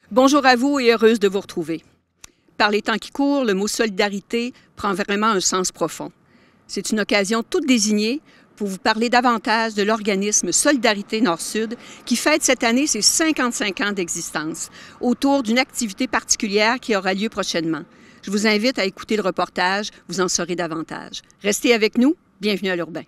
Bonjour à vous et heureuse de vous retrouver. Par les temps qui courent, le mot solidarité prend vraiment un sens profond. C'est une occasion toute désignée pour vous parler davantage de l'organisme Solidarité Nord-Sud qui fête cette année ses 55 ans d'existence autour d'une activité particulière qui aura lieu prochainement. Je vous invite à écouter le reportage, vous en saurez davantage. Restez avec nous, bienvenue à l'Urbain.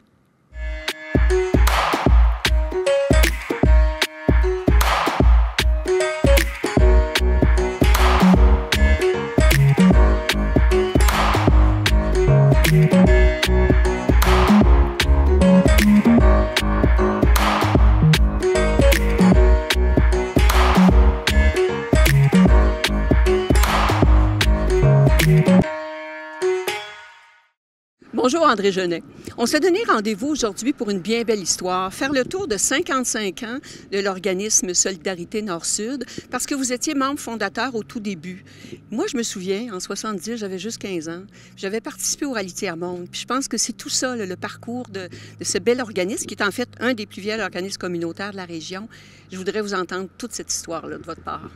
Bonjour André Genet. On s'est donné rendez-vous aujourd'hui pour une bien belle histoire, faire le tour de 55 ans de l'organisme Solidarité Nord-Sud, parce que vous étiez membre fondateur au tout début. Moi, je me souviens, en 70, j'avais juste 15 ans. J'avais participé au Rallye Tiers-Monde. Puis je pense que c'est tout ça, le parcours de ce bel organisme, qui est en fait un des plus vieux organismes communautaires de la région. Je voudrais vous entendre toute cette histoire-là de votre part.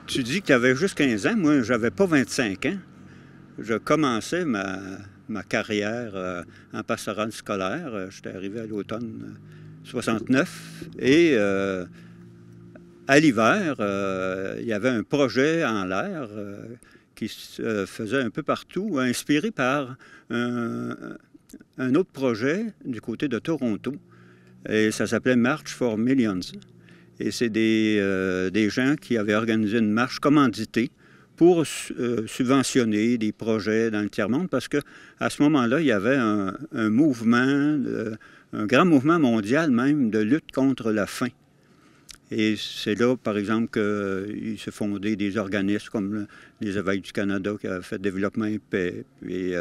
Tu dis que tu avais juste 15 ans. Moi, j'avais pas 25 ans. Je commençais ma carrière en pastoral scolaire. J'étais arrivé à l'automne 69. Et à l'hiver, il y avait un projet en l'air qui se faisait un peu partout, inspiré par un autre projet du côté de Toronto. Et ça s'appelait March for Millions. Et c'est des gens qui avaient organisé une marche commanditée pour subventionner des projets dans le tiers-monde, parce qu'à ce moment-là, il y avait un mouvement, un grand mouvement mondial même, de lutte contre la faim. Et c'est là, par exemple, qu'il s'est fondé des organismes comme les Évêques du Canada qui avaient fait Développement et Paix. Et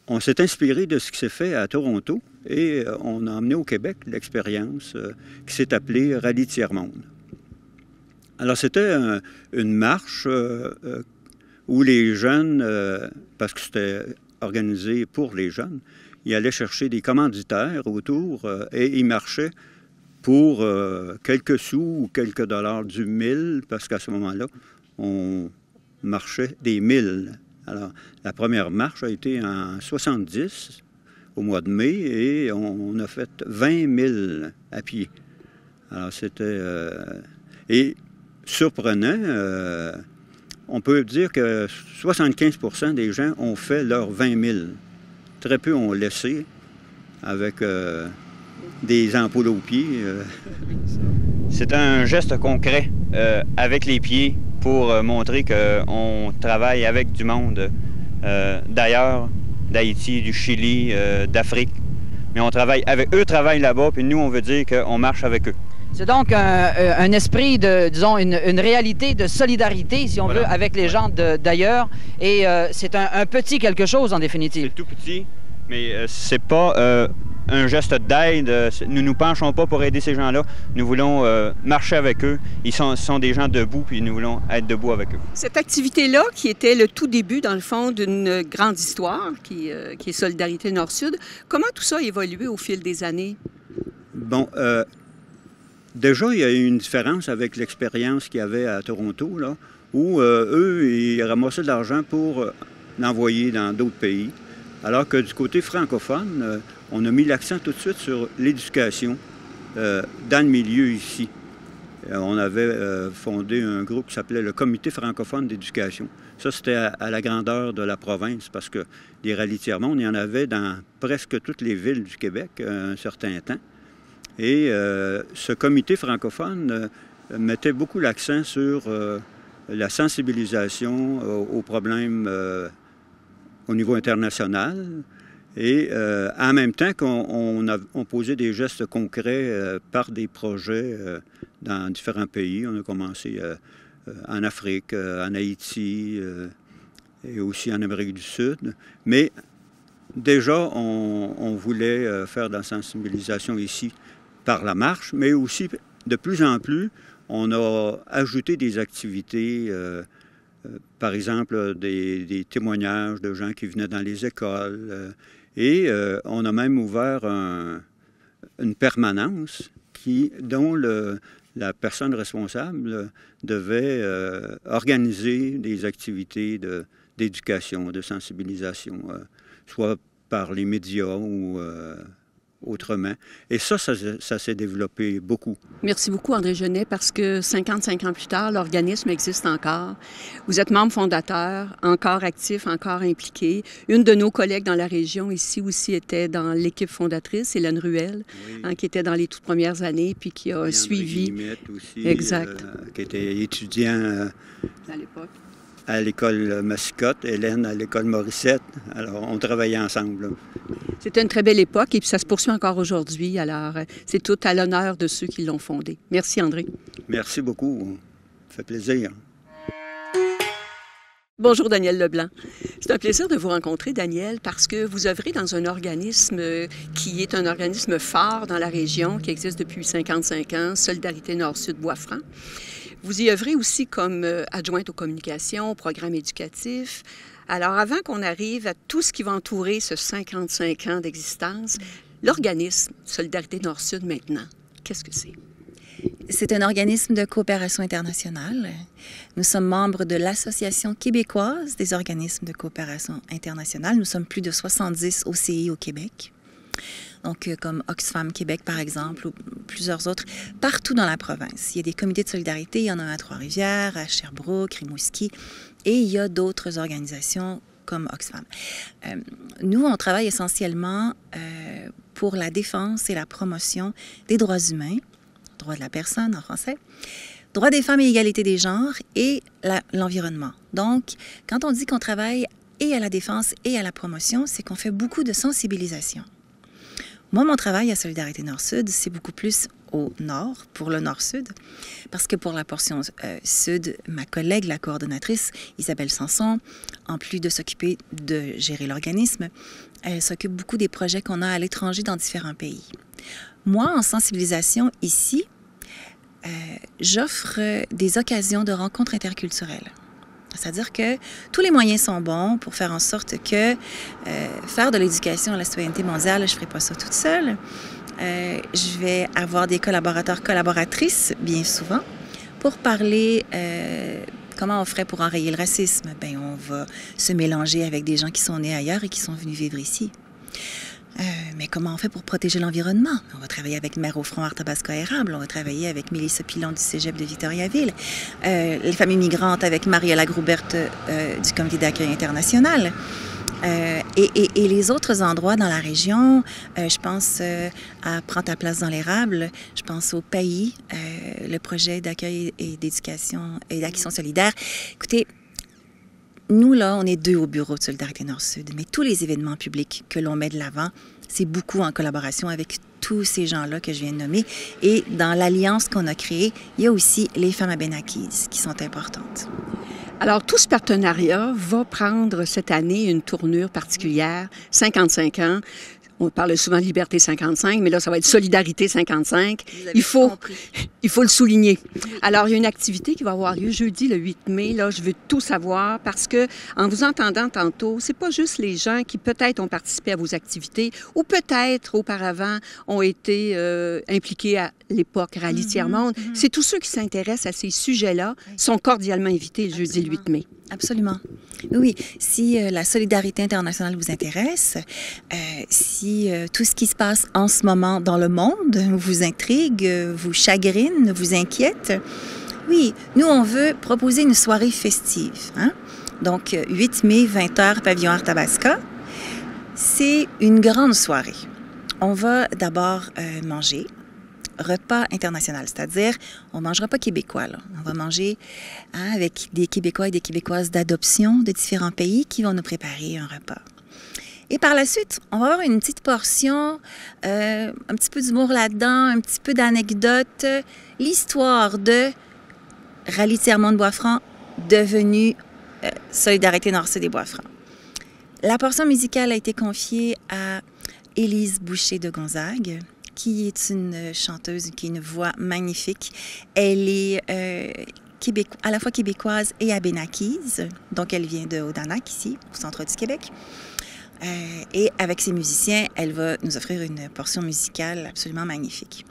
on s'est inspiré de ce qui s'est fait à Toronto et on a emmené au Québec l'expérience qui s'est appelée Rallye Tiers-Monde. Alors, c'était une marche où les jeunes, parce que c'était organisé pour les jeunes, ils allaient chercher des commanditaires autour et ils marchaient pour quelques sous ou quelques dollars du mille, parce qu'à ce moment-là, on marchait des milles. Alors, la première marche a été en 70, au mois de mai, et on a fait 20 000 à pied. Alors, c'était... Et surprenant, on peut dire que 75 % des gens ont fait leurs 20 000. Très peu ont laissé avec des ampoules aux pieds. C'est un geste concret avec les pieds pour montrer qu'on travaille avec du monde d'ailleurs, d'Haïti, du Chili, d'Afrique. Mais on travaille avec eux, travaillent là-bas, puis nous, on veut dire qu'on marche avec eux. C'est donc un esprit de, disons, une réalité de solidarité, si on veut, avec les gens d'ailleurs. Et c'est un petit quelque chose, en définitive. C'est tout petit, mais c'est pas un geste d'aide. Nous ne nous penchons pas pour aider ces gens-là. Nous voulons marcher avec eux. Ils sont des gens debout, puis nous voulons être debout avec eux. Cette activité-là, qui était le tout début, dans le fond, d'une grande histoire, qui est Solidarité Nord-Sud, comment tout ça a évolué au fil des années? Bon, déjà, il y a eu une différence avec l'expérience qu'il y avait à Toronto, là, où eux, ils ramassaient de l'argent pour l'envoyer dans d'autres pays. Alors que du côté francophone, on a mis l'accent tout de suite sur l'éducation dans le milieu ici. On avait fondé un groupe qui s'appelait le Comité francophone d'éducation. Ça, c'était à la grandeur de la province, parce que des rallyes tiers-monde, il y en avait dans presque toutes les villes du Québec un certain temps. Et ce comité francophone mettait beaucoup l'accent sur la sensibilisation aux problèmes au niveau international. Et en même temps qu'on posait des gestes concrets par des projets dans différents pays. On a commencé en Afrique, en Haïti et aussi en Amérique du Sud. Mais déjà, on voulait faire de la sensibilisation ici par la marche, mais aussi, de plus en plus, on a ajouté des activités, par exemple, des témoignages de gens qui venaient dans les écoles. Et on a même ouvert une permanence dont la personne responsable devait organiser des activités d'éducation, de sensibilisation, soit par les médias ou autrement. Et ça s'est développé beaucoup. Merci beaucoup, André Genet, parce que 55 ans plus tard, l'organisme existe encore. Vous êtes membre fondateur, encore actif, encore impliqué. Une de nos collègues dans la région ici aussi était dans l'équipe fondatrice, Hélène Ruel, oui. Qui était dans les toutes premières années, puis qui a suivi. Aussi, exact. Qui était étudiant à l'époque. À l'école Massicotte, Hélène à l'école Morissette. Alors, on travaillait ensemble. C'était une très belle époque et puis ça se poursuit encore aujourd'hui. Alors, c'est tout à l'honneur de ceux qui l'ont fondé. Merci, André. Merci beaucoup. Ça fait plaisir. Bonjour, Daniel Leblanc. C'est un plaisir de vous rencontrer, Daniel, parce que vous œuvrez dans un organisme qui est un organisme phare dans la région, qui existe depuis 55 ans, Solidarité Nord-Sud Bois-Franc. Vous y œuvrez aussi comme adjointe aux communications, au programme éducatif. Alors, avant qu'on arrive à tout ce qui va entourer ce 55 ans d'existence, l'organisme Solidarité Nord-Sud maintenant, qu'est-ce que c'est? C'est un organisme de coopération internationale. Nous sommes membres de l'Association québécoise des organismes de coopération internationale. Nous sommes plus de 70 OCI au Québec. Donc, comme Oxfam Québec, par exemple, ou plusieurs autres, partout dans la province. Il y a des comités de solidarité, il y en a un à Trois-Rivières, à Sherbrooke, Rimouski, et il y a d'autres organisations comme Oxfam. Nous, on travaille essentiellement pour la défense et la promotion des droits humains, droits de la personne en français, droits des femmes et égalité des genres, et l'environnement. Donc, quand on dit qu'on travaille et à la défense et à la promotion, c'est qu'on fait beaucoup de sensibilisation. Moi, mon travail à Solidarité Nord-Sud, c'est beaucoup plus au nord, pour le nord-sud, parce que pour la portion sud, ma collègue, la coordonnatrice, Isabelle Sanson, en plus de s'occuper de gérer l'organisme, elle s'occupe beaucoup des projets qu'on a à l'étranger dans différents pays. Moi, en sensibilisation ici, j'offre des occasions de rencontres interculturelles. C'est-à-dire que tous les moyens sont bons pour faire en sorte que faire de l'éducation à la citoyenneté mondiale, je ne ferai pas ça toute seule. Je vais avoir des collaborateurs, collaboratrices, bien souvent, pour parler comment on ferait pour enrayer le racisme. Bien, on va se mélanger avec des gens qui sont nés ailleurs et qui sont venus vivre ici. Mais comment on fait pour protéger l'environnement? On va travailler avec Mère au front Arthabasca érable, on va travailler avec Mélissa Pilon du Cégep de Victoriaville, les familles migrantes avec Maria Groubert du Comité d'accueil international. Et les autres endroits dans la région, je pense à Prends ta place dans l'érable, je pense au pays, le projet d'accueil et d'éducation et d'action solidaire. Écoutez, nous, là, on est 2 au bureau de Solidarité Nord-Sud, mais tous les événements publics que l'on met de l'avant, c'est beaucoup en collaboration avec tous ces gens-là que je viens de nommer. Et dans l'alliance qu'on a créée, il y a aussi les femmes abénaquises qui sont importantes. Alors, tout ce partenariat va prendre cette année une tournure particulière, 55 ans. On parle souvent de Liberté 55, mais là, ça va être Solidarité 55. Il faut le souligner. Alors, il y a une activité qui va avoir lieu jeudi, le 8 mai. Là, je veux tout savoir parce que, en vous entendant tantôt, c'est pas juste les gens qui peut-être ont participé à vos activités ou peut-être auparavant ont été impliqués à l'époque Rallye Tiers-Monde. C'est tous ceux qui s'intéressent à ces sujets-là sont cordialement invités le jeudi, le 8 mai. Absolument. Oui, si la solidarité internationale vous intéresse, si tout ce qui se passe en ce moment dans le monde vous intrigue, vous chagrine, vous inquiète, oui, nous, on veut proposer une soirée festive. Hein? Donc, 8 mai, 20h, pavillon Arthabasca. C'est une grande soirée. On va d'abord manger. Repas international, c'est-à-dire on ne mangera pas québécois. Là. On va manger avec des Québécois et des Québécoises d'adoption de différents pays qui vont nous préparer un repas. Et par la suite, on va avoir une petite portion, un petit peu d'humour là-dedans, un petit peu d'anecdotes, l'histoire de Rallye Tiers-Monde Bois-Franc devenu Solidarité Nord-Sud des Bois-Francs. La portion musicale a été confiée à Élise Boucher de Gonzague, qui est une chanteuse, qui a une voix magnifique. Elle est à la fois québécoise et abénaquise, donc elle vient de Odanak, ici, au centre du Québec. Et avec ses musiciens, elle va nous offrir une portion musicale absolument magnifique.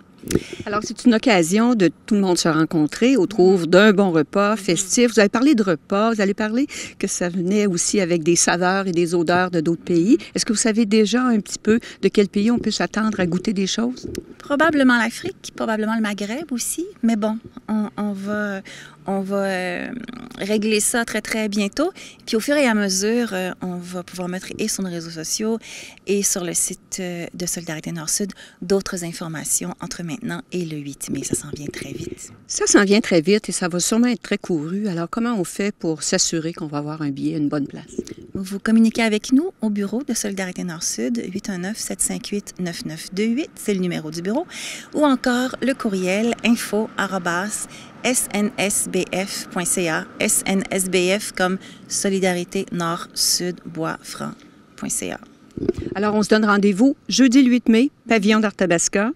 Alors, c'est une occasion de tout le monde se rencontrer autour d'un bon repas festif. Vous avez parlé de repas, vous allez parler que ça venait aussi avec des saveurs et des odeurs de d'autres pays. Est-ce que vous savez déjà un petit peu de quel pays on peut s'attendre à goûter des choses? Probablement l'Afrique, probablement le Maghreb aussi, mais bon, on va régler ça très, très bientôt. Puis au fur et à mesure, on va pouvoir mettre et sur nos réseaux sociaux et sur le site de Solidarité Nord-Sud d'autres informations entre maintenant et le 8 mai. Ça s'en vient très vite. Ça s'en vient très vite et ça va sûrement être très couru. Alors, comment on fait pour s'assurer qu'on va avoir un billet à une bonne place? Vous communiquez avec nous au bureau de Solidarité Nord-Sud, 819-758-9928, c'est le numéro du bureau, ou encore le courriel info@snsbf.ca, SNSBF comme Solidarité Nord-Sud-Bois-Franc.ca. Alors, on se donne rendez-vous jeudi le 8 mai, pavillon d'Arthabasca.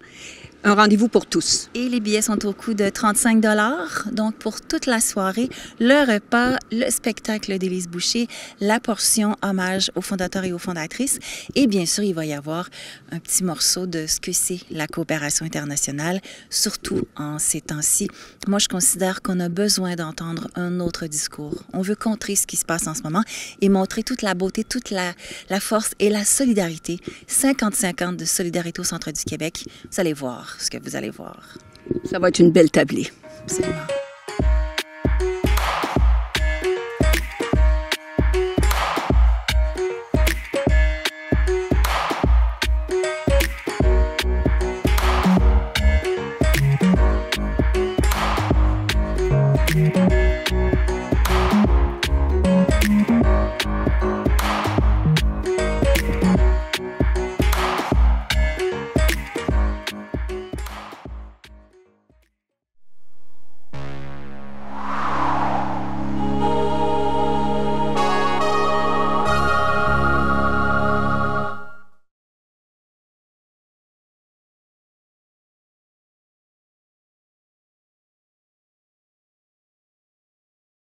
Un rendez-vous pour tous. Et les billets sont au coût de 35 $. Donc, pour toute la soirée, le repas, le spectacle d'Élise Boucher, la portion hommage aux fondateurs et aux fondatrices. Et bien sûr, il va y avoir un petit morceau de ce que c'est la coopération internationale, surtout en ces temps-ci. Moi, je considère qu'on a besoin d'entendre un autre discours. On veut contrer ce qui se passe en ce moment et montrer toute la beauté, toute la force et la solidarité. 50-50 de solidarité au centre du Québec. Vous allez voir ce que vous allez voir. Ça va être une belle tablée. Absolument.